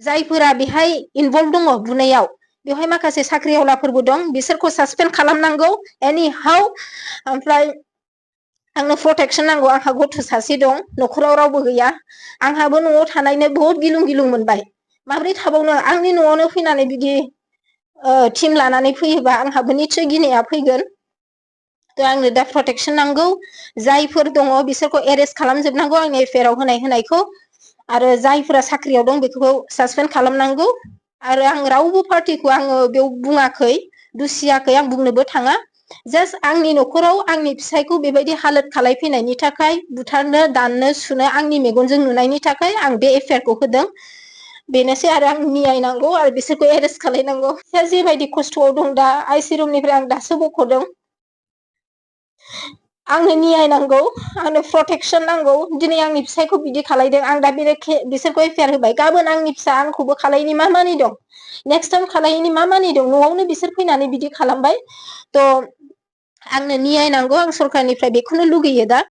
जायफोरा बेहाय इनभल्भ दङ बुनायाव बेवहाय माखासे साख्रिआवलाफोरबो दं बिसोरखौ सासपेन्ड खालामनांगौ एनि हाउ ओमफ्राय आंनो प्रटेक्शन नांगौ आंहा गथ' सासे दं न'खराव रावबो गैया आंहाबो न'आव थानायनो बहुत गिलुं गिलुं मोनबाय माबोरै थाबावनो आंनि न'आवनो फैनानै बिदि टीम लानानै फैयोबा आंहाबो निश्चय गिनाया फैगोन थ' आंनो दा प्रटेक्शन नांगौ जायफोर दङ बिसोरखौ एरेस्ट खालामजोबनांगौ आंनि एफआइआरआव होनायखौ आरो जायफोरा साख्रियाव दं बेखौ सासपेन्ड खालामनांगौ आरो आं रावबो पार्टिखौ आङो बेयाव बुङाखै दुसियाखै आं बुंनोबो थाङा जास्ट आंनि न'खराव आंनि फिसायखौ बेबायदि हालोद खालायफैनायनि थाखाय बुथारनो दाननो सुनो आंनि मेगनजों नुनायनि थाखाय आं बे एफआइआरखौ होदों बेनोसै आरो आं नियाय नांगौ आरो बिसोरखौ एरेस्ट खालायनांगौ जेबायदि खस्थ'आव दं दा आइसि रुमनिफ्राय आं दासो बख'दों आंनो नियाय नांगौ आंनो प्रटेक्शन नांगौ दिनै आंनि फिसायखौ बिदि खालायदों आं दा बिसोरखौ एफआइआर होबाय गाबोन आंनि फिसा आंखौबो खालायनि मा मानि दं नेक्स्ट टाइम खालायनि मा मानि दं न'आवनो बिसोर फैनानै बिदि खालामबाय थ' आंनो नियाय नांगौ आं सरकारनिफ्राय बेखौनो लुगैयो दा